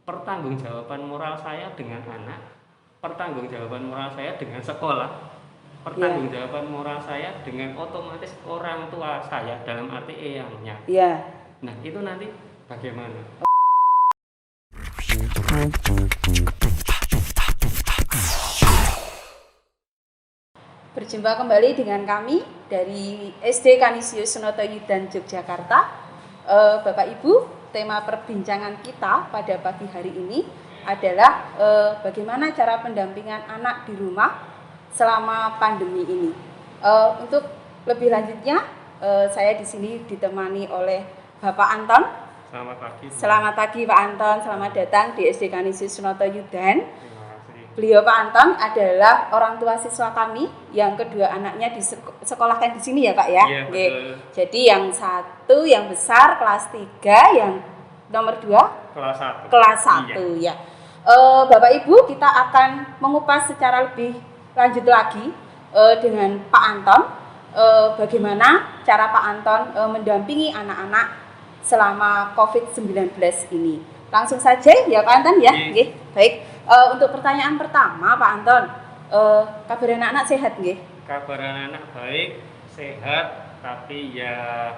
pertanggungjawaban moral saya dengan anak, pertanggungjawaban moral saya dengan sekolah, Ya. pertanggungjawaban moral saya dengan otomatis orang tua saya dalam arti eyangnya. Ya. Nah, itu nanti bagaimana? Berjumpa kembali dengan kami dari SD Kanisius Sunoto Yudan Yogyakarta. Bapak Ibu, tema perbincangan kita pada pagi hari ini adalah bagaimana cara pendampingan anak di rumah selama pandemi ini. Untuk lebih lanjutnya, saya di sini ditemani oleh Bapak Anton. Selamat pagi. Selamat pagi Pak Anton, selamat datang di SD Kanisius Sunoto Yudan. Terima kasih. Beliau Pak Anton adalah orang tua siswa kami yang kedua anaknya disekolahkan di sini ya Pak ya. Iya, betul. Jadi yang satu yang besar kelas 3, yang nomor 2 Kelas 1. kelas 1 Iya. ya. Bapak Ibu, kita akan mengupas secara lebih lanjut lagi dengan Pak Anton bagaimana cara Pak Anton mendampingi anak-anak selama COVID-19 ini. Langsung saja ya Pak Anton ya. Iya. Baik. Untuk pertanyaan pertama Pak Anton, kabar anak-anak sehat nggih? Kabar anak-anak baik, sehat, tapi ya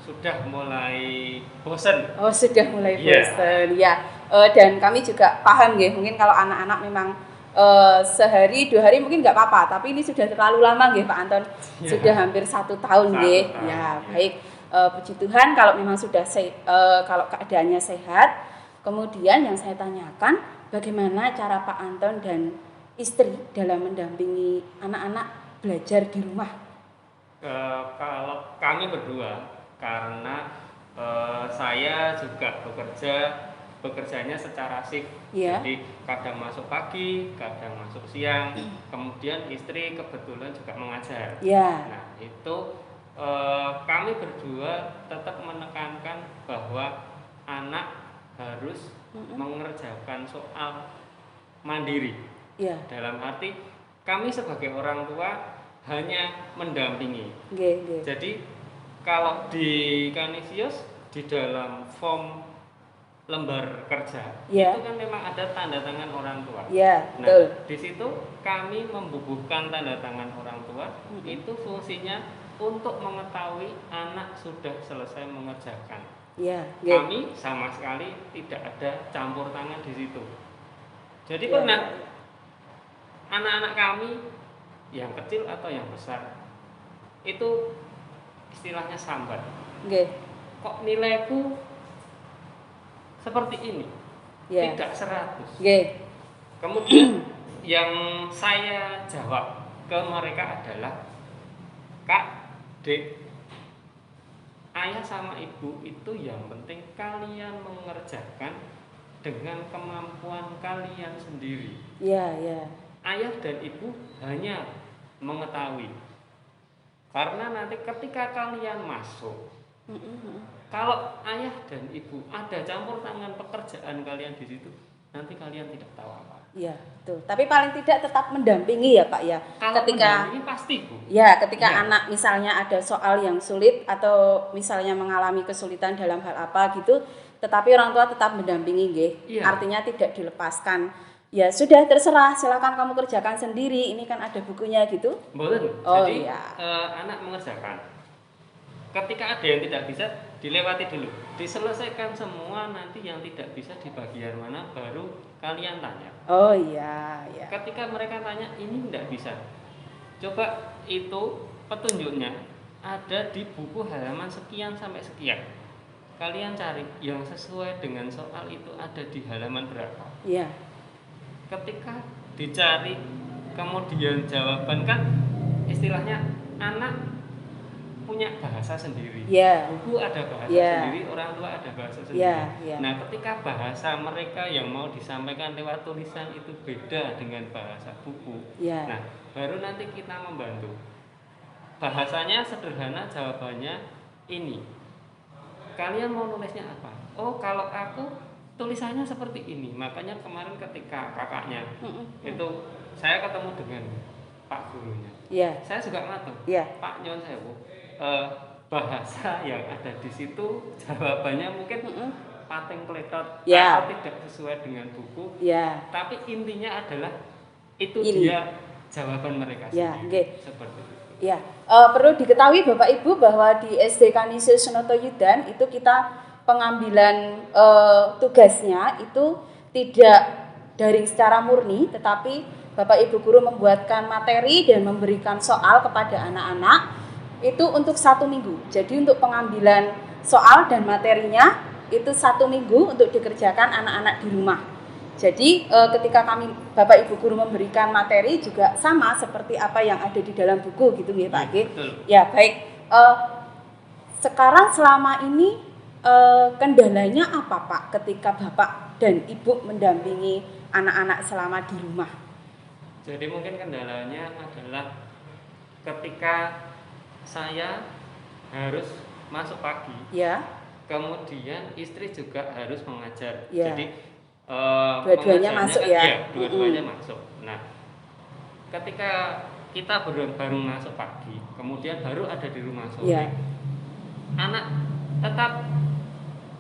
sudah mulai bosan. Oh, sudah mulai Iya. bosan ya. Dan kami juga paham nggih, mungkin kalau anak-anak memang sehari 2 hari mungkin nggak apa-apa, tapi ini sudah terlalu lama nggih Pak Anton. Iya. Sudah hampir 1 tahun nggih. tahun, Ya, iya. baik. Puji Tuhan kalau memang sudah kalau keadaannya sehat. Kemudian yang saya tanyakan, bagaimana cara Pak Anton dan istri dalam mendampingi anak-anak belajar di rumah? Kalau kami berdua, karena saya juga bekerjanya secara shift. Iya. Jadi kadang masuk pagi, kadang masuk siang. Kemudian istri kebetulan juga mengajar. Ya. Nah, itu kami berdua tetap menekankan bahwa anak harus mengerjakan soal mandiri. Ya. Dalam arti kami sebagai orang tua hanya mendampingi. Nggih. Jadi kalau di Kanisius di dalam form lembar kerja Ya. itu kan memang ada tanda tangan orang tua. Ya, Nah, betul. di situ kami membubuhkan tanda tangan orang tua. Itu fungsinya untuk mengetahui anak sudah selesai mengerjakan. Ya, Kami sama sekali tidak ada campur tangan di situ. Jadi Ya. pernah anak-anak kami yang kecil atau yang besar itu istilahnya sambat. Nggih. Kok nilaiku seperti ini? Ya. Tidak 100. Nggih. Kemudian yang saya jawab ke mereka adalah, Kak, Dek, ayah sama ibu itu yang penting kalian mengerjakan dengan kemampuan kalian sendiri. Ya. Ayah dan ibu hanya mengetahui. Karena nanti ketika kalian masuk, kalau ayah dan ibu ada campur tangan pekerjaan kalian di situ, nanti kalian tidak tahu apa. Ya, betul. Tapi paling tidak tetap mendampingi ya Pak ya. Kalau Ketika mendampingi pasti, Bu. ya, ketika Ya. anak misalnya ada soal yang sulit atau misalnya mengalami kesulitan dalam hal apa gitu, tetapi orang tua tetap mendampingi nggih. Iya. Artinya tidak dilepaskan. Ya sudah, terserah, silakan kamu kerjakan sendiri. Ini kan ada bukunya gitu. Boleh. Oh, Jadi iya. anak mengerjakan. Ketika ada yang tidak bisa, dilewati dulu. Diselesaikan semua, nanti yang tidak bisa di bagian mana baru kalian tanya. Oh iya. Ketika mereka tanya, ini tidak bisa. Coba itu petunjuknya ada di buku halaman sekian sampai sekian. Kalian cari yang sesuai dengan soal itu ada di halaman berapa. Iya. Ketika dicari kemudian jawaban, kan istilahnya anak punya bahasa sendiri. Ya. Buku ada bahasa Ya. sendiri, orang tua ada bahasa sendiri. Ya. Nah, ketika bahasa mereka yang mau disampaikan lewat tulisan itu beda dengan bahasa buku. Ya. Nah, baru nanti kita membantu. Bahasanya sederhana, jawabannya ini. Kalian mau nulisnya apa? Oh, kalau aku tulisannya seperti ini. Makanya kemarin ketika kakaknya itu saya ketemu dengan Pak gurunya. Ya. Saya juga ngatur. Ya. Pak Nyon sewu, bahasa yang ada di situ jawabannya mungkin pating kletot Ya. atau tidak sesuai dengan buku, Ya. tapi intinya adalah itu Ini. dia jawaban mereka Ya, sendiri. nggih. Seperti itu. Ya, perlu diketahui Bapak Ibu bahwa di SD Kanisius Sunoto Yudan itu kita pengambilan tugasnya itu tidak daring secara murni, tetapi Bapak Ibu guru membuatkan materi dan memberikan soal kepada anak-anak itu untuk 1 minggu. Jadi untuk pengambilan soal dan materinya itu 1 minggu untuk dikerjakan anak-anak di rumah. Jadi ketika kami Bapak Ibu guru memberikan materi juga sama seperti apa yang ada di dalam buku gitu ya Pak. Ya baik. Sekarang selama ini kendalanya apa Pak ketika Bapak dan Ibu mendampingi anak-anak selama di rumah? Jadi mungkin kendalanya adalah ketika saya harus masuk pagi, ya, kemudian istri juga harus mengajar. Ya. Jadi dua-duanya masuk kan, ya. Ya, dua-duanya masuk. Nah, ketika kita baru masuk pagi, kemudian baru ada di rumah sore, Ya. anak tetap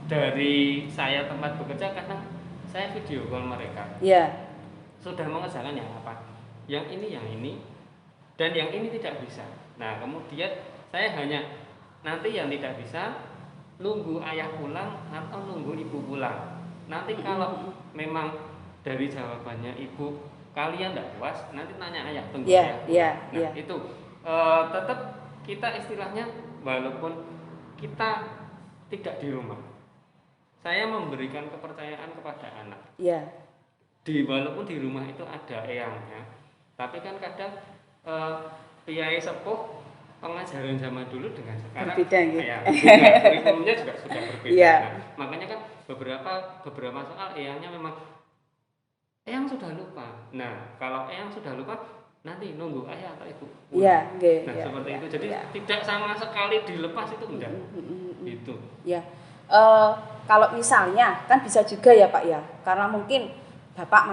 dari saya tempat bekerja kadang saya video call mereka. Ya. Sudah mengerjakan yang apa? Yang ini, dan yang ini tidak bisa. Nah, kemudian saya hanya nanti yang tidak bisa nunggu ayah pulang atau nunggu ibu pulang. Nanti kalau memang dari jawabannya ibu kalian tidak puas, nanti tanya ayah, tunggu ayah pulang. Nah, itu tetap kita istilahnya walaupun kita tidak di rumah, saya memberikan kepercayaan kepada anak. Ya. Walaupun di rumah itu ada eyangnya, tapi kan kadang kiai sepuh pengajaran zaman dulu dengan sekarang berbeda gitu. Ya, kurikulumnya juga sudah berbeda. Ya. Nah, makanya kan beberapa soal eyangnya memang eyang sudah lupa. Nah, kalau eyang sudah lupa nanti nunggu ayah atau ibu. Ya, okay, nah, ya, seperti ya, itu. Jadi ya. tidak sama sekali dilepas itu enggak. Itu. Ya. Kalau misalnya kan bisa juga ya Pak ya, karena mungkin Bapak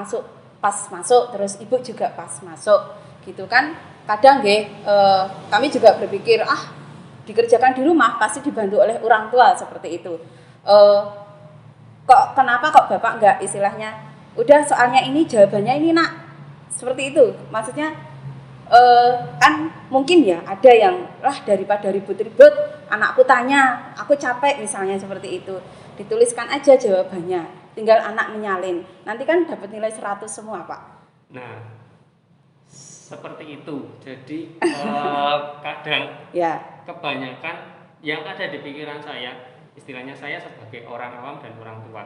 pas masuk terus Ibu juga pas masuk gitu kan. Kadang kami juga berpikir dikerjakan di rumah pasti dibantu oleh orang tua seperti itu. Kenapa Bapak enggak istilahnya udah soalnya ini jawabannya ini nak, seperti itu maksudnya. Kan mungkin ya ada yang daripada ribut-ribut anakku tanya, aku capek misalnya seperti itu, dituliskan aja jawabannya, tinggal anak menyalin, nanti kan dapat nilai 100 semua Pak. Nah, seperti itu. Jadi kadang kebanyakan yang ada di pikiran saya, istilahnya saya sebagai orang awam dan orang tua,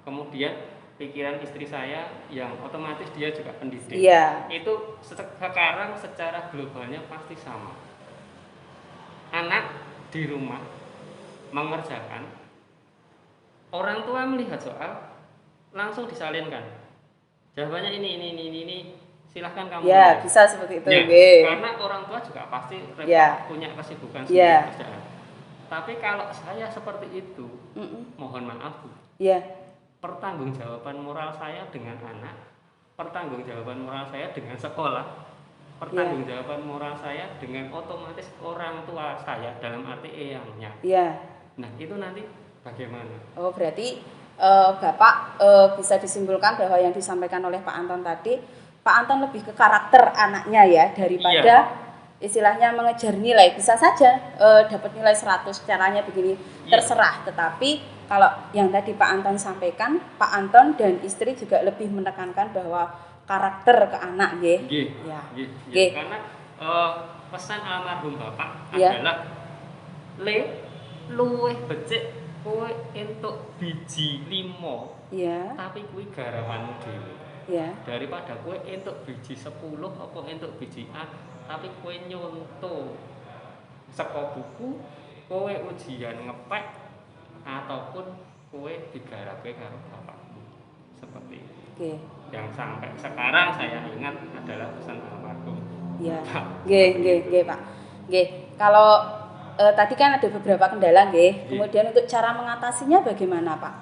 kemudian pikiran istri saya yang otomatis dia juga pendidik, itu sekarang secara globalnya pasti sama. Anak di rumah mengerjakan, orang tua melihat soal langsung disalinkan, jawabannya ini, silahkan kamu. Ya, bisa seperti itu. Karena orang tua juga pasti punya kesibukan sendiri kerjaan. Tapi kalau saya seperti itu, mohon maaf Bu. Pertanggungjawaban moral saya dengan anak, pertanggungjawaban moral saya dengan sekolah, pertanggungjawaban moral saya dengan otomatis orang tua saya dalam arti eyangnya. Nah, itu nanti bagaimana? Oh, berarti Bapak bisa disimpulkan bahwa yang disampaikan oleh Pak Anton tadi, Pak Anton lebih ke karakter anaknya ya daripada istilahnya mengejar nilai. Bisa saja dapat nilai 100, caranya begini, terserah. Tetapi kalau yang tadi Pak Anton sampaikan, Pak Anton dan istri juga lebih menekankan bahwa karakter ke anak, Karena pesan almarhum Bapak adalah luwih becik kowe entuk biji 5, tapi kuwi garamanmu dhewe. Daripada kowe entuk biji 10 apa entuk biji A, tapi kowe nyonto saka buku, kowe ujian ngepek ataupun kowe digarapke karo bapakmu. Seperti itu. Yang sampai sekarang saya ingat adalah pesan almarhum. Nggih Pak. Kalau tadi kan ada beberapa kendala kemudian untuk cara mengatasinya bagaimana Pak?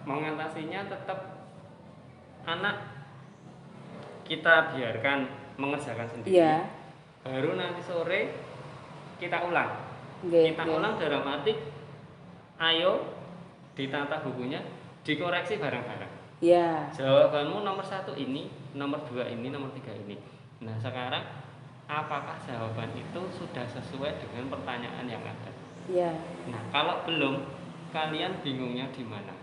Mengatasinya tetap anak kita biarkan mengerjakan sendiri. Baru nanti sore kita ulang. Ulang dalam arti ayo ditata bukunya, dikoreksi bareng-bareng. Ya. Jawabanmu nomor 1 ini, nomor 2 ini, nomor 3 ini. Nah sekarang apakah jawaban itu sudah sesuai dengan pertanyaan yang ada? Ya. Nah kalau belum, kalian bingungnya di mana?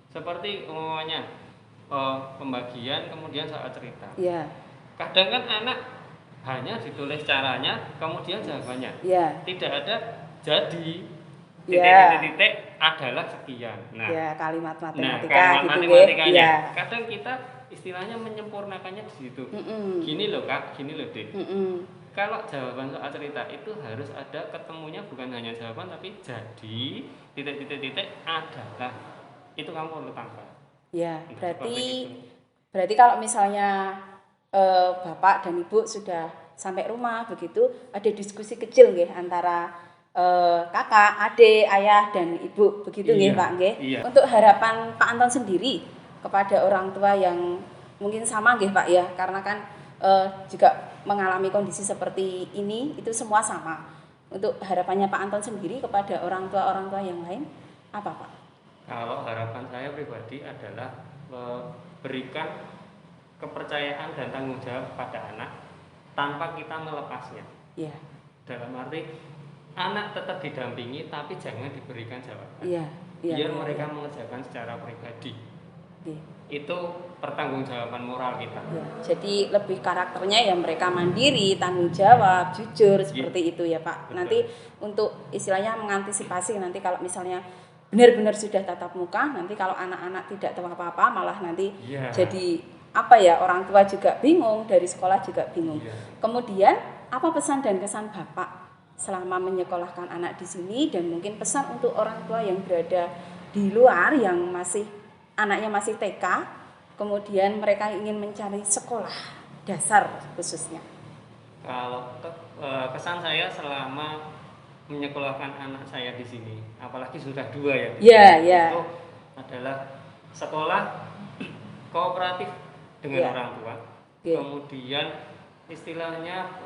Seperti umumnya pembagian kemudian soal cerita. Ya. Kadang kan anak hanya ditulis caranya, kemudian jawabannya. Ya. Tidak ada jadi Ya. titik-titik adalah sekian. Nah, Ya, kalimat matematika kalimat gitu matematikanya. ya. Kadang kita istilahnya menyempurnakannya di situ. Mm-mm. Gini loh Kak, gini loh Dek. Mm-mm. Kalau jawaban soal cerita itu harus ada ketemunya, bukan hanya jawaban tapi jadi titik-titik adalah. Itu kamu perlu tambah. Ya, Nah, berarti kalau misalnya Bapak dan Ibu sudah sampai rumah begitu, ada diskusi kecil nggih antara kakak, adik, ayah dan ibu begitu nggih Iya, Pak nggih. iya. Untuk harapan Pak Anton sendiri kepada orang tua yang mungkin sama nggih Pak ya, karena kan juga mengalami kondisi seperti ini, itu semua sama. Untuk harapannya Pak Anton sendiri kepada orang tua yang lain apa Pak? Kalau harapan saya pribadi adalah berikan kepercayaan dan tanggung jawab pada anak tanpa kita melepasnya. Iya. Dalam arti anak tetap didampingi tapi jangan diberikan jawaban. Iya. Biar mereka mengerjakan secara pribadi. Iya. Itu pertanggungjawaban moral kita. Ya, jadi lebih karakternya ya mereka mandiri, tanggung jawab, jujur seperti itu ya Pak. Betul. Nanti untuk istilahnya mengantisipasi nanti kalau misalnya benar-benar sudah tatap muka, nanti kalau anak-anak tidak tahu apa-apa malah nanti jadi apa ya, orang tua juga bingung, dari sekolah juga bingung. Kemudian apa pesan dan kesan Bapak selama menyekolahkan anak di sini, dan mungkin pesan untuk orang tua yang berada di luar yang anaknya masih TK, kemudian mereka ingin mencari sekolah dasar khususnya. Kalau kesan saya selama menyekolahkan anak saya di sini, apalagi sudah 2 ya. Itu adalah sekolah kooperatif dengan orang tua. Kemudian istilahnya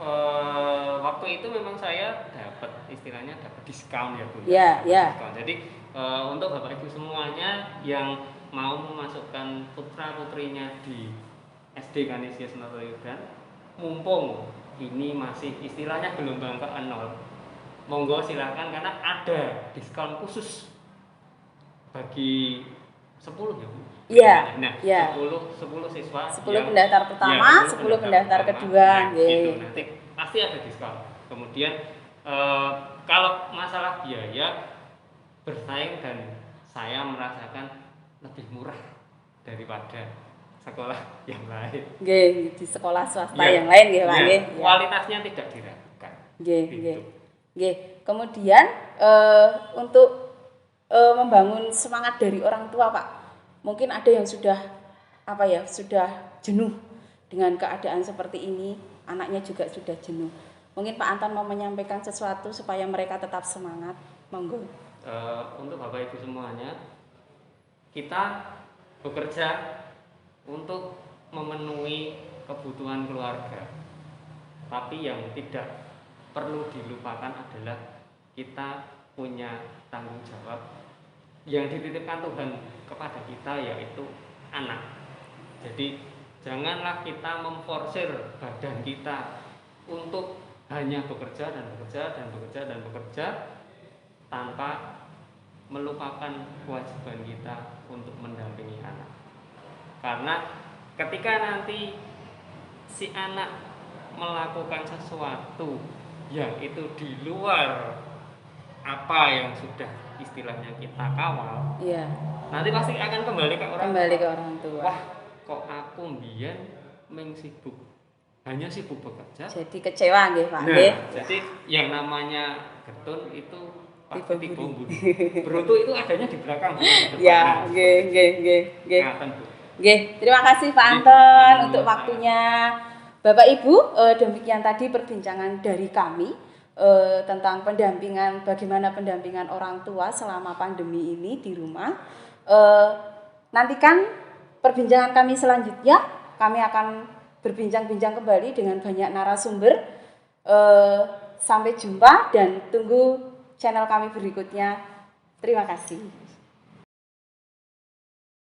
waktu itu memang saya dapat diskon ya Bu. Diskon. Jadi untuk Bapak Ibu semuanya yang mau memasukkan putra putrinya di SD Kanisius Notoyudan, mumpung ini masih istilahnya gelombang ke-0, monggo silakan karena ada diskon khusus bagi 10 ya Bu. Nah, 10 siswa 10 pendaftar pertama, 10 pendaftar kedua gitu. Nanti pasti ada diskon. Kemudian kalau masalah biaya bersaing, dan saya merasakan lebih murah daripada sekolah yang lain. Nggih, di sekolah swasta yang lain nggih Pak nggih. Kualitasnya tidak diragukan. Nggih. Kemudian untuk membangun semangat dari orang tua Pak. Mungkin ada yang sudah jenuh dengan keadaan seperti ini, anaknya juga sudah jenuh. Mungkin Pak Anton mau menyampaikan sesuatu supaya mereka tetap semangat. Monggo. Untuk Bapak Ibu semuanya, kita bekerja untuk memenuhi kebutuhan keluarga. Tapi yang tidak perlu dilupakan adalah kita punya tanggung jawab yang dititipkan Tuhan kepada kita, yaitu anak. Jadi janganlah kita memforsir badan kita untuk hanya bekerja tanpa melupakan kewajiban kita untuk mendampingi anak. Karena ketika nanti si anak melakukan sesuatu yang itu di luar apa yang sudah istilahnya kita kawal, nanti pasti akan kembali ke orang tua. Wah, kok aku mbiyen hanya sibuk bekerja. Jadi kecewa nggih Pak. Jadi yang namanya getun itu pasti tiba bunuh. Brutu itu adanya di belakang. Ya, nggih. Nggih, terima kasih Pak Anton untuk waktunya. Bapak Ibu, demikian tadi perbincangan dari kami tentang bagaimana pendampingan orang tua selama pandemi ini di rumah. Nantikan perbincangan kami selanjutnya. Kami akan berbincang-bincang kembali dengan banyak narasumber. Sampai jumpa dan tunggu channel kami berikutnya. Terima kasih.